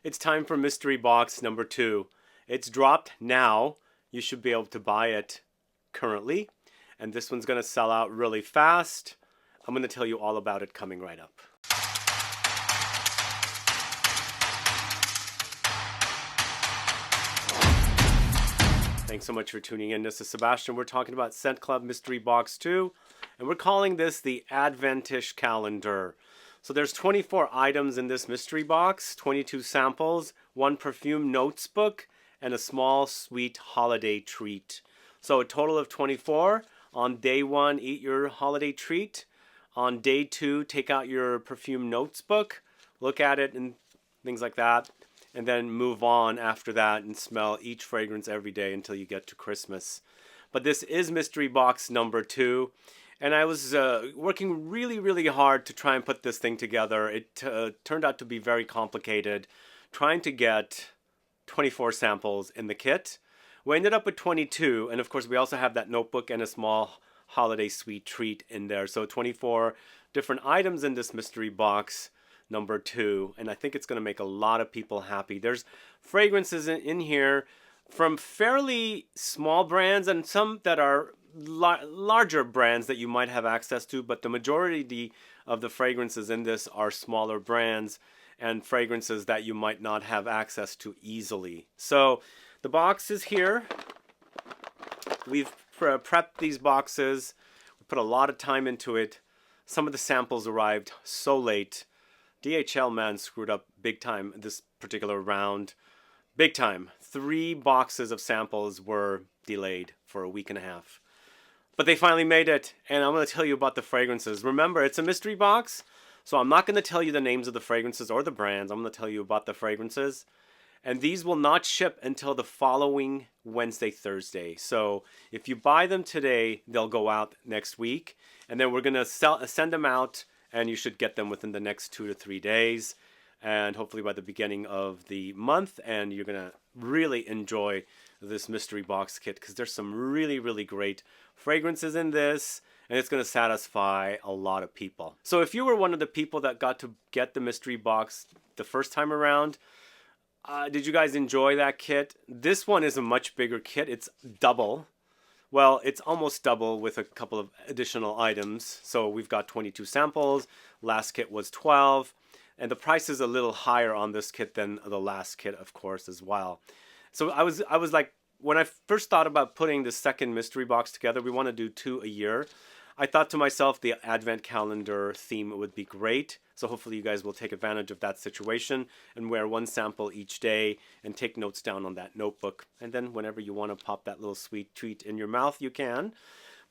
It's time for mystery box number 2. It's dropped now. You should be able to buy it currently. And this one's going to sell out really fast. I'm going to tell you all about it coming right up. Thanks so much for tuning in. This is Sebastian. We're talking about ScentClub Mystery Box 2. And we're calling this the Adventish Calendar. So there's 24 items in this mystery box, 22 samples, 1 perfume notes book, and a small sweet holiday treat. So a total of 24. On day 1, eat your holiday treat. On day 2, take out your perfume notes book, look at it and things like that, and then move on after that and smell each fragrance every day until you get to Christmas. But this is mystery box number 2. And I was working really hard to try and put this thing together. It turned out to be very complicated, trying to get 24 samples in the kit. We ended up with 22, and of course we also have that notebook and a small holiday sweet treat in there. So 24 different items in this mystery box number 2, and I think it's going to make a lot of people happy. There's fragrances in here from fairly small brands and some that are larger brands that you might have access to, but the majority of the fragrances in this are smaller brands and fragrances that you might not have access to easily. So the box is here. We've prepped these boxes. We put a lot of time into it. Some of the samples arrived so late. DHL, man, screwed up big time this particular round. Big time. 3 boxes of samples were delayed for a week and a half. But they finally made it, and I'm going to tell you about the fragrances. Remember, it's a mystery box, so I'm not going to tell you the names of the fragrances or the brands. I'm going to tell you about the fragrances. And these will not ship until the following Wednesday, Thursday. So if you buy them today, they'll go out next week. And then we're going to send them out, and you should get them within the next 2 to 3 days. And hopefully by the beginning of the month. And you're going to really enjoy this mystery box kit because there's some really great fragrances in this, and it's going to satisfy a lot of people. So if you were one of the people that got to get the mystery box the first time around, did you guys enjoy that kit? This one is a much bigger kit. It's double. Well, it's almost double with a couple of additional items. So we've got 22 samples. Last kit was 12. And the price is a little higher on this kit than the last kit, of course, as well. So I was like, when I first thought about putting the second mystery box together, we want to do 2 a year. I thought to myself the advent calendar theme would be great. So hopefully you guys will take advantage of that situation and wear 1 sample each day and take notes down on that notebook. And then whenever you want to pop that little sweet treat in your mouth, you can.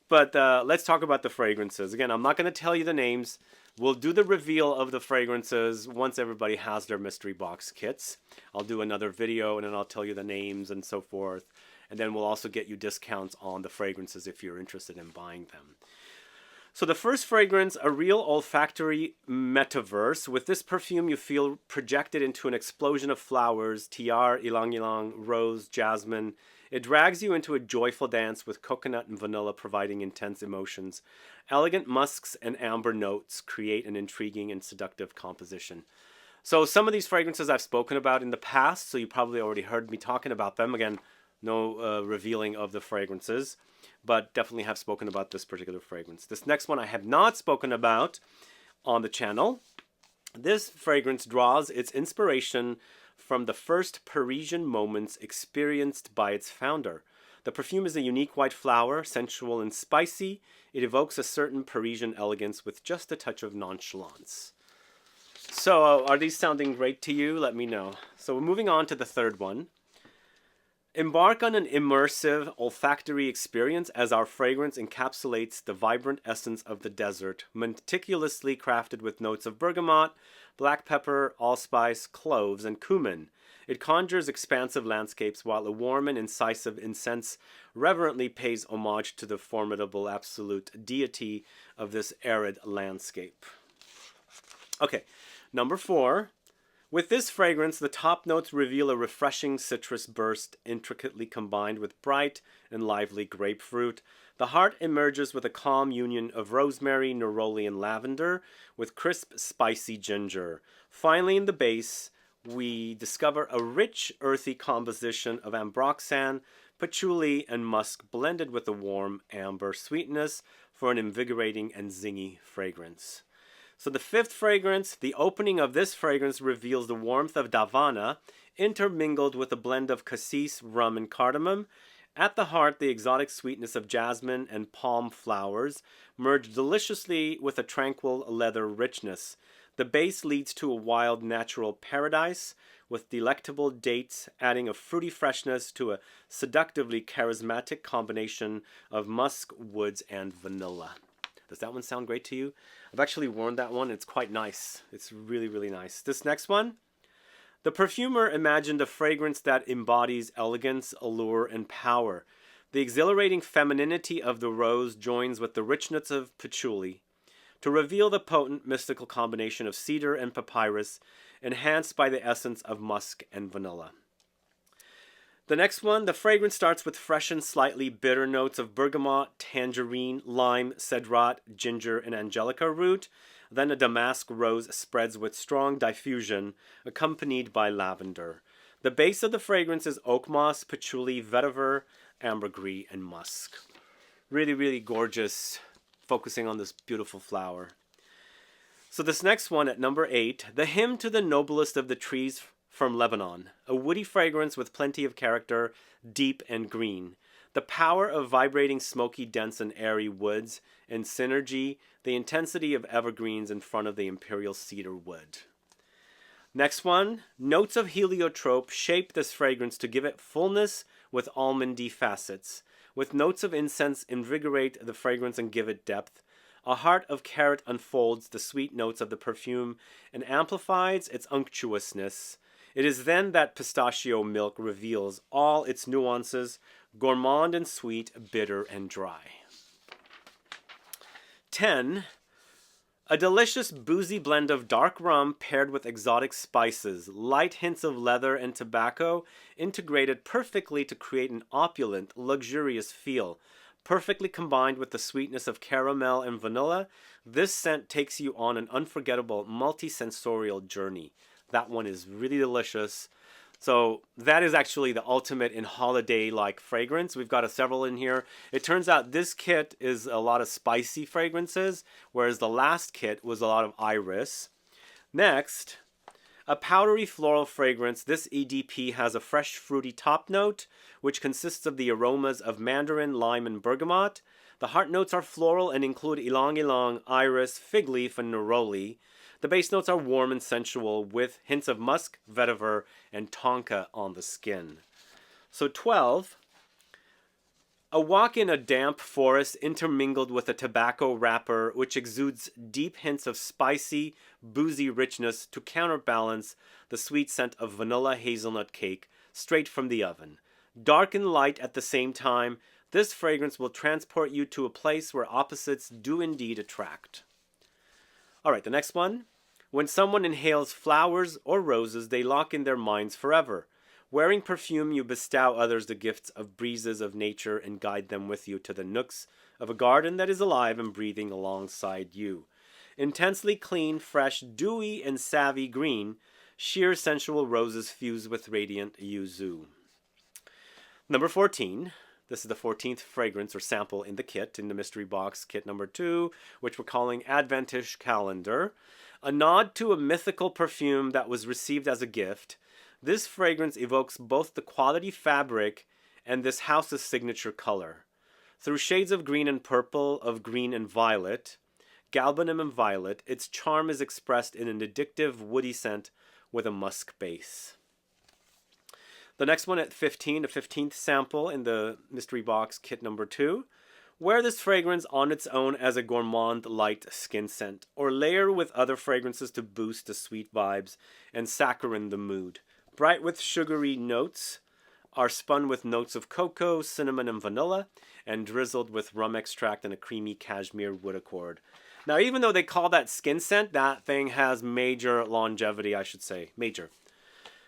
But let's talk about the fragrances. Again, I'm not going to tell you the names. We'll do the reveal of the fragrances once everybody has their mystery box kits. I'll do another video and then I'll tell you the names and so forth. And then we'll also get you discounts on the fragrances if you're interested in buying them. So the first fragrance, a real olfactory metaverse. With this perfume, you feel projected into an explosion of flowers, tiare, ylang ylang, rose, jasmine. It drags you into a joyful dance with coconut and vanilla providing intense emotions. Elegant musks and amber notes create an intriguing and seductive composition. So some of these fragrances I've spoken about in the past, so you probably already heard me talking about them. Again, no revealing of the fragrances, but definitely have spoken about this particular fragrance. This next one I have not spoken about on the channel. This fragrance draws its inspiration from the first Parisian moments experienced by its founder. The perfume is a unique white flower, sensual and spicy. It evokes a certain Parisian elegance with just a touch of nonchalance. So, are these sounding great to you? Let me know. So, we're moving on to the third one. Embark on an immersive olfactory experience as our fragrance encapsulates the vibrant essence of the desert, meticulously crafted with notes of bergamot, black pepper, allspice, cloves, and cumin. It conjures expansive landscapes while a warm and incisive incense reverently pays homage to the formidable absolute deity of this arid landscape. Okay, number 4. With this fragrance, the top notes reveal a refreshing citrus burst intricately combined with bright and lively grapefruit. The heart emerges with a calm union of rosemary, neroli, and lavender with crisp, spicy ginger. Finally, in the base, we discover a rich, earthy composition of ambroxan, patchouli, and musk blended with a warm amber sweetness for an invigorating and zingy fragrance. So the fifth fragrance, the opening of this fragrance reveals the warmth of Davana intermingled with a blend of cassis, rum, and cardamom. At the heart, the exotic sweetness of jasmine and palm flowers merge deliciously with a tranquil leather richness. The base leads to a wild natural paradise with delectable dates adding a fruity freshness to a seductively charismatic combination of musk, woods, and vanilla. Does that one sound great to you? I've actually worn that one. It's quite nice. It's really, really nice. This next one, the perfumer imagined a fragrance that embodies elegance, allure, and power. The exhilarating femininity of the rose joins with the richness of patchouli to reveal the potent mystical combination of cedar and papyrus, enhanced by the essence of musk and vanilla. The next one, the fragrance starts with fresh and slightly bitter notes of bergamot, tangerine, lime, cedrat, ginger, and angelica root. Then a damask rose spreads with strong diffusion, accompanied by lavender. The base of the fragrance is oak moss, patchouli, vetiver, ambergris, and musk. Really, really gorgeous, focusing on this beautiful flower. So this next one at number 8, the hymn to the noblest of the trees from Lebanon, a woody fragrance with plenty of character, deep and green. The power of vibrating smoky, dense, and airy woods, and synergy, the intensity of evergreens in front of the imperial cedar wood. Next one, notes of heliotrope shape this fragrance to give it fullness with almondy facets. With notes of incense invigorate the fragrance and give it depth. A heart of carrot unfolds the sweet notes of the perfume and amplifies its unctuousness. It is then that pistachio milk reveals all its nuances, gourmand and sweet, bitter and dry. 10. A delicious boozy blend of dark rum paired with exotic spices, light hints of leather and tobacco, integrated perfectly to create an opulent, luxurious feel. Perfectly combined with the sweetness of caramel and vanilla, this scent takes you on an unforgettable, multi-sensorial journey. That one is really delicious. So that is actually the ultimate in holiday-like fragrance. We've got several in here. It turns out this kit is a lot of spicy fragrances, whereas the last kit was a lot of iris. Next, a powdery floral fragrance. This EDP has a fresh fruity top note, which consists of the aromas of mandarin, lime, and bergamot. The heart notes are floral and include ylang ylang, iris, fig leaf, and neroli. The base notes are warm and sensual with hints of musk, vetiver, and tonka on the skin. So 12, a walk in a damp forest intermingled with a tobacco wrapper which exudes deep hints of spicy, boozy richness to counterbalance the sweet scent of vanilla hazelnut cake straight from the oven. Dark and light at the same time, this fragrance will transport you to a place where opposites do indeed attract. All right, the next one. When someone inhales flowers or roses, they lock in their minds forever. Wearing perfume, you bestow others the gifts of breezes of nature and guide them with you to the nooks of a garden that is alive and breathing alongside you. Intensely clean, fresh, dewy, and savvy green, sheer sensual roses fuse with radiant yuzu. Number 14. This is the 14th fragrance or sample in the kit, in the mystery box, kit number 2, which we're calling Adventish Calendar. A nod to a mythical perfume that was received as a gift. This fragrance evokes both the quality fabric and this house's signature color. Through shades of green and purple, of green and violet, galbanum and violet, its charm is expressed in an addictive woody scent with a musk base. The next one at 15, the 15th sample in the mystery box, kit number 2. Wear this fragrance on its own as a gourmand light skin scent, or layer with other fragrances to boost the sweet vibes and saccharine the mood. Bright with sugary notes, are spun with notes of cocoa, cinnamon, and vanilla, and drizzled with rum extract and a creamy cashmere wood accord. Now, even though they call that skin scent, that thing has major longevity, I should say. Major.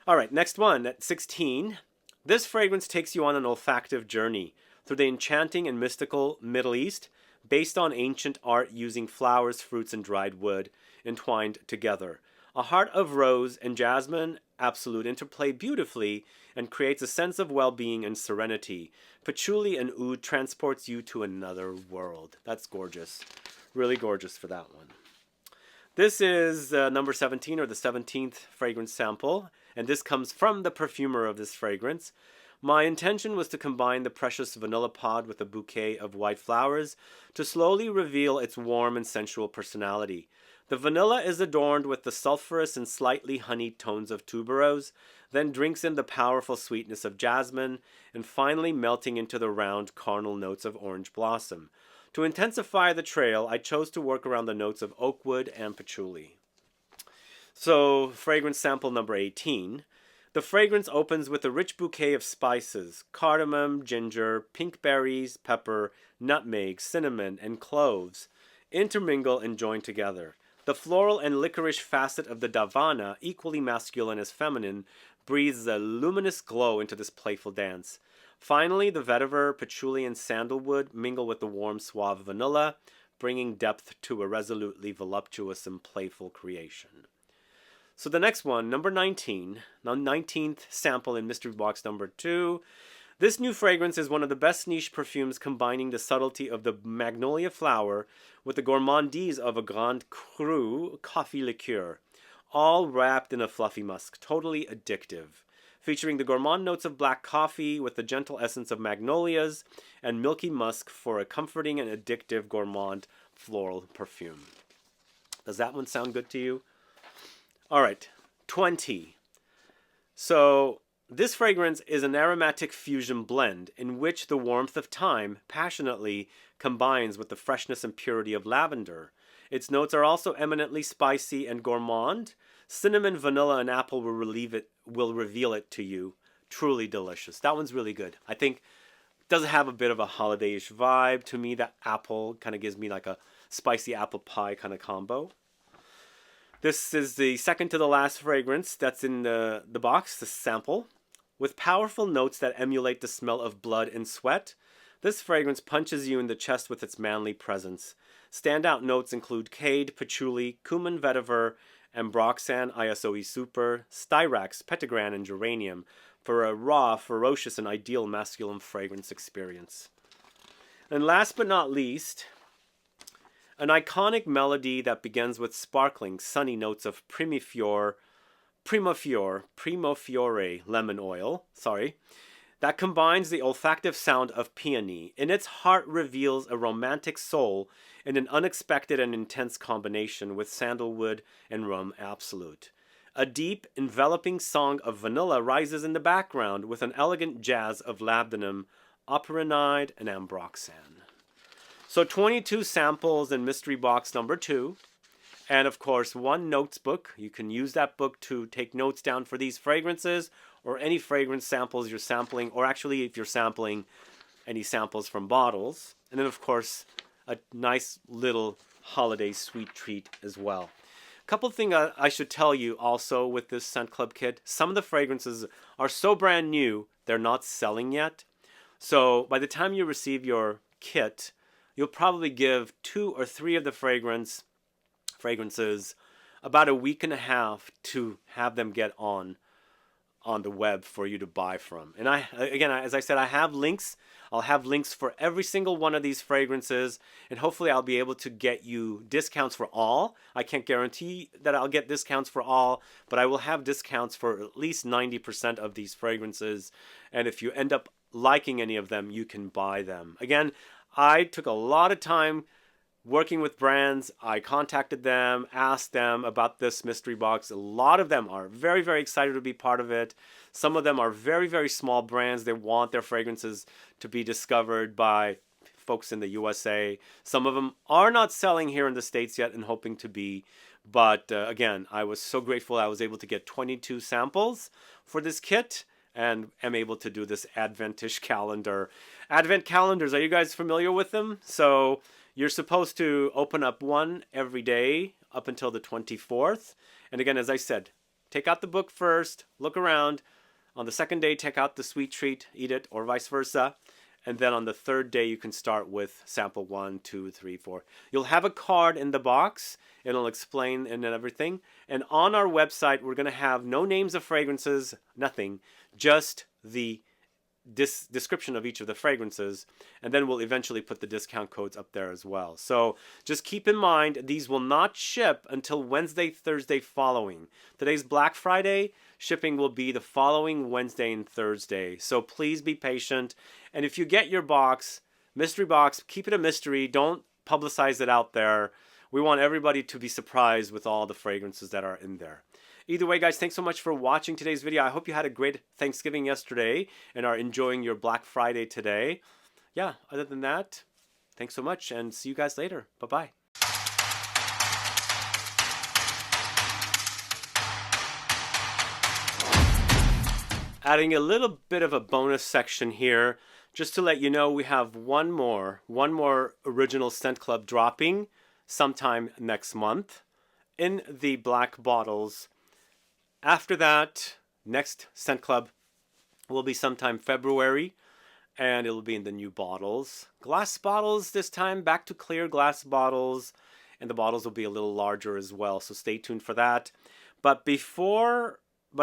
All right, next one at 16. This fragrance takes you on an olfactive journey through the enchanting and mystical Middle East, based on ancient art using flowers, fruits, and dried wood entwined together. A heart of rose and jasmine absolute interplay beautifully and creates a sense of well-being and serenity. Patchouli and oud transports you to another world. That's gorgeous. Really gorgeous for that one. This is number 17, or the 17th fragrance sample, and this comes from the perfumer of this fragrance. My intention was to combine the precious vanilla pod with a bouquet of white flowers to slowly reveal its warm and sensual personality. The vanilla is adorned with the sulfurous and slightly honeyed tones of tuberose, then drinks in the powerful sweetness of jasmine, and finally melting into the round carnal notes of orange blossom. To intensify the trail, I chose to work around the notes of oak wood and patchouli. So, fragrance sample number 18. The fragrance opens with a rich bouquet of spices: cardamom, ginger, pink berries, pepper, nutmeg, cinnamon, and cloves intermingle and join together. The floral and licorice facet of the davana, equally masculine as feminine, breathes a luminous glow into this playful dance. Finally, the vetiver, patchouli, and sandalwood mingle with the warm, suave vanilla, bringing depth to a resolutely voluptuous and playful creation. So the next one, number 19, the 19th sample in Mystery Box number 2. This new fragrance is one of the best niche perfumes, combining the subtlety of the magnolia flower with the gourmandise of a Grand Cru coffee liqueur, all wrapped in a fluffy musk, totally addictive. Featuring the gourmand notes of black coffee with the gentle essence of magnolias and milky musk for a comforting and addictive gourmand floral perfume. Does that one sound good to you? All right, 20. So this fragrance is an aromatic fusion blend in which the warmth of thyme passionately combines with the freshness and purity of lavender. Its notes are also eminently spicy and gourmand. Cinnamon, vanilla, and apple will reveal it to you. Truly delicious. That one's really good. I think it does have a bit of a holiday-ish vibe. To me, that apple kind of gives me like a spicy apple pie kind of combo. This is the second to the last fragrance that's in the box, the sample. With powerful notes that emulate the smell of blood and sweat, this fragrance punches you in the chest with its manly presence. Standout notes include cade, patchouli, cumin vetiver, ambroxan, ISOE super, styrax, petitgrain, and geranium for a raw, ferocious, and ideal masculine fragrance experience. And last but not least, an iconic melody that begins with sparkling, sunny notes of Primo Fiore lemon oil, that combines the olfactive sound of peony. In its heart reveals a romantic soul in an unexpected and intense combination with sandalwood and rum absolute. A deep, enveloping song of vanilla rises in the background with an elegant jazz of labdanum, operinide, and ambroxan. So 22 samples in Mystery Box number 2. And of course, one notes book. You can use that book to take notes down for these fragrances or any fragrance samples you're sampling, or actually if you're sampling any samples from bottles. And then of course, a nice little holiday sweet treat as well. A couple of things I should tell you also with this Scent Club kit. Some of the fragrances are so brand new, they're not selling yet. So by the time you receive your kit, you'll probably give 2 or 3 of the fragrances about a week and a half to have them get on the web for you to buy from. And as I said, I have links. I'll have links for every single one of these fragrances, and hopefully I'll be able to get you discounts for all. I can't guarantee that I'll get discounts for all, but I will have discounts for at least 90% of these fragrances. And if you end up liking any of them, you can buy them. Again, I took a lot of time working with brands. I contacted them, asked them about this mystery box. A lot of them are very, very excited to be part of it. Some of them are very, very small brands. They want their fragrances to be discovered by folks in the USA. Some of them are not selling here in the States yet and hoping to be. But again, I was so grateful I was able to get 22 samples for this kit and am able to do this Adventish calendar. Advent calendars, are you guys familiar with them? So you're supposed to open up one every day up until the 24th. And again, as I said, take out the book first, look around. On the second day, take out the sweet treat, eat it, or vice versa. And then on the third day, you can start with sample 1, 2, 3, 4. You'll have a card in the box. It'll explain and everything. And on our website, we're going to have no names of fragrances, nothing, just the description of each of the fragrances, and then we'll eventually put the discount codes up there as well. So just keep in mind, these will not ship until Wednesday, Thursday following. Today's Black Friday. Shipping will be the following Wednesday and Thursday. So please be patient. And if you get your box, mystery box, keep it a mystery. Don't publicize it out there. We want everybody to be surprised with all the fragrances that are in there. Either way, guys, thanks so much for watching today's video. I hope you had a great Thanksgiving yesterday and are enjoying your Black Friday today. Yeah, other than that, thanks so much and see you guys later. Bye-bye. Adding a little bit of a bonus section here, just to let you know we have one more original Scent Club dropping sometime next month in the black bottles. After that, next Scent Club will be sometime February, and it will be in the new bottles. Glass bottles this time, back to clear glass bottles, and the bottles will be a little larger as well, so stay tuned for that. But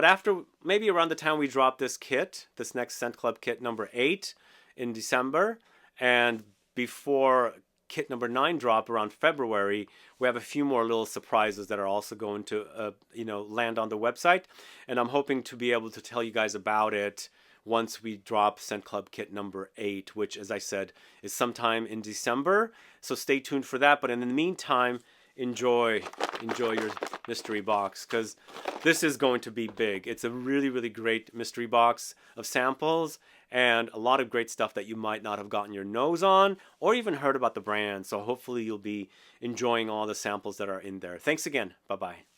after, maybe around the time we drop this kit, this next Scent Club kit number 8 in December, and before kit number 9 drop around February, we have a few more little surprises that are also going to land on the website, and I'm hoping to be able to tell you guys about it once we drop Scent Club kit number 8, which, as I said, is sometime in December. So stay tuned for that. But in the meantime, enjoy your mystery box, because this is going to be big. It's a really, really great mystery box of samples and a lot of great stuff that you might not have gotten your nose on or even heard about the brand. So hopefully you'll be enjoying all the samples that are in there. Thanks again. Bye-bye.